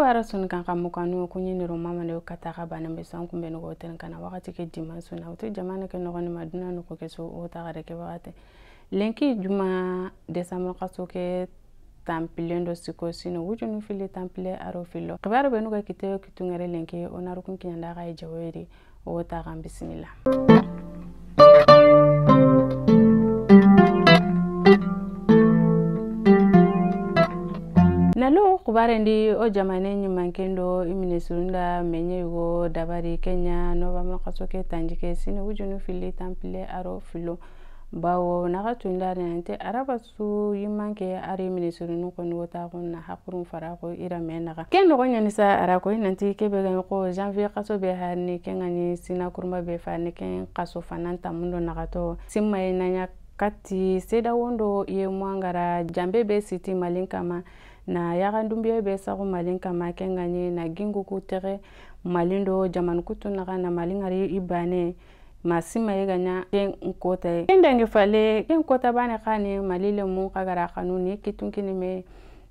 bara sun kan kamukanu kunyi ni romama ne kataka bana besan kumbe no hotel kana wakati ke dimansu na uti jamana ke no ni maduna no ko keso o ta gare ke wakati lenki juma desamro kaso ke tampilendo siko sino wujunu fili tampile aro filo kibaro benu ka kite kitungere lenki onaru kun kinyanda ga jaweri o ta gam bismillah. Nalo kubarendi o jamane nyumankendo iminesurunda menye yugo dabari Kenya nova makasoke tanjike sine wujunu fili tampile aro filo bawo nakatunda nante araba su yimanke ari minesurunu ko wota ko na hakurun farako ira menaka ken no nyanisa arako nanti kebe ga ko janvier kaso be hani kengani sina kurma be fani ken kaso fananta mundo nakato simma nanya kati seda wondo ye mwangara jambe be siti malinkama na yagandumbie be sago malinka makengani na gingu kutere malindo jaman kutu na malingari ibane masima yeganya ken nkota kendenge fale ken kota bane khani malile mu kagara kanuni kitunkini me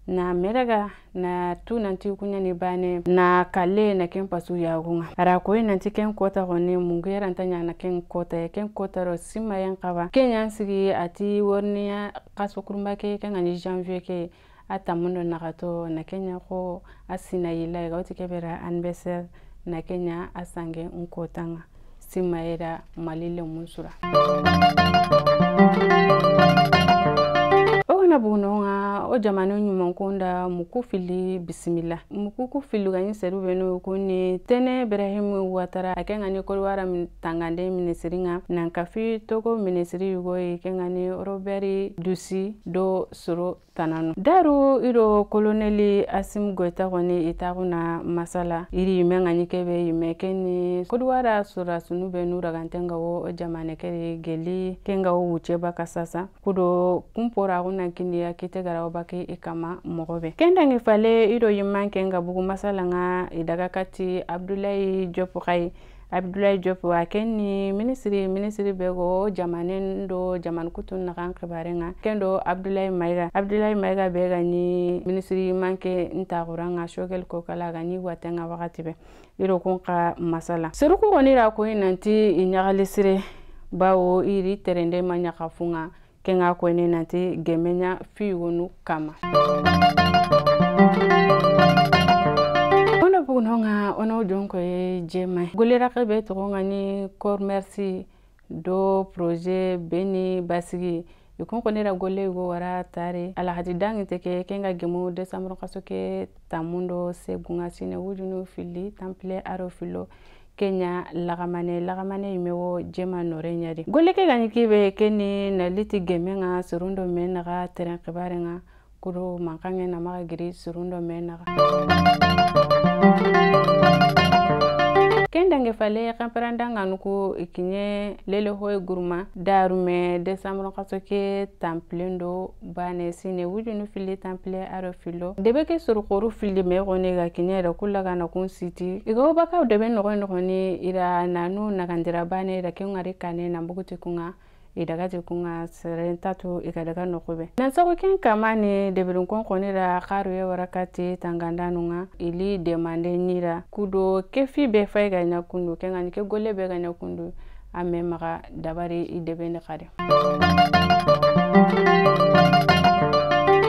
na meraga na tu nanti kunya ni bane na kale na ken pasu yagunga ara ko nanti ken kota goni mungera ntanya na ken kota ro sima yan kawa kenya sigi ati worniya kaso kurumba ke ngani janvier ke ata mundo nakato na Kenya ko asina yila ga utikebera anniversaire na Kenya asange nkotanga simaera malile musura ona bunonga o jamano nyumankunda mukufili bismillah mukufili ganyi seru beno kuni tene Ibrahim Watara akengani ko wara tangande ministringa nankafi togo ministri yugo kengani Robert Dusi do soro tanano daru iro koloneli Asim Goita koni itaguna masala iri mengani kebe yimekeni ko wara sura sunu benu ragantenga wo jamane keri geli kenga wo ucheba kasasa kudo kumpora kuna kindi ya kite gara baki ikama mogobe kenda ngifale iro yimanke nga bugu masala nga idaga kati Abdoulaye Diop wa kenni ministry bego jamanendo jaman kutun na kan kibarenga kendo Abdoulaye Maiga bega ni ministry manke ntaguranga shogel ko kala gani watenga wakati be iro kunka masala seruko onira ko nanti inyagalisire bawo iri terende manya kafunga kenga ko ne nanti gemenya fiwonu kama ona bunonga ona jonko e jema golera kebe to ngani kor merci do projet beni basigi yukon ko nera golle go wara tare ala hadi dangi teke kenga gemu desamro kasoke tamundo segunga sine wujunu fili temple aro filo Kenya lagamane imewo jema norenyari golle ke gani kibe keni na liti gemenga surundo menaga teren kibarenga kuro mankange na magiri surundo menaga kendange fale kamparandanga nuko ikinye lele hoy gurma darume desamro kasoke tamplendo bane sine wujunu fili temple aro filo debeke surukuru fili me gone ga kinyera kulaga na kun city igo baka debe no ni ira nanu nakandira bane da kengari kane na mbuguti kunga idagati kunga serentatu ikadaga nokobe nansako ken kamani debelun konkonira kharu ye warakati tangandanunga ili demande nyira kudo kefi be fayga nyakundu kengani ke golle be ga nyakundu amme maga dabari idebene khade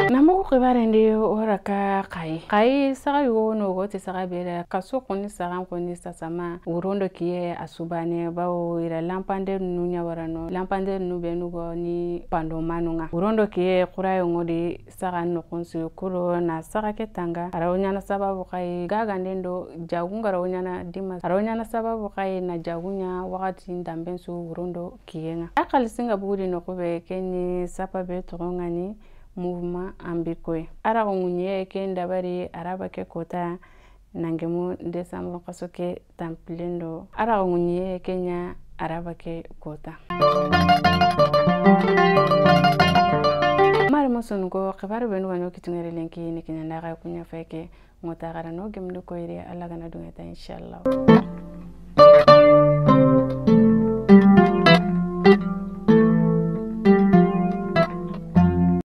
namugo khibarende oraka kai saga yugo no gote saga bera kaso koni saga koni sasama urondo kiye asubane bawo ira lampande nunya warano lampande nubenu go ni pando manunga urondo kiye kurayo ngodi saga no konsi kuro na saga ketanga arawonya na sababu kai gaga ndendo jagunga arawonya na dimas arawonya na sababu kai na jagunya wakati ndambensu urondo kiyenga akali singa budi no kobe keni sapa be tongani mouvement ambikoy ara ngunye ke ndabari araba ke kota nangemu desamro kasoke tamplendo ara ngunye Kenya araba ke kota mari moson go khabar benu wano kitungere lenki ni kinyanda ga kunya feke ngota gara no gemdo koire alla gana dungeta inshallah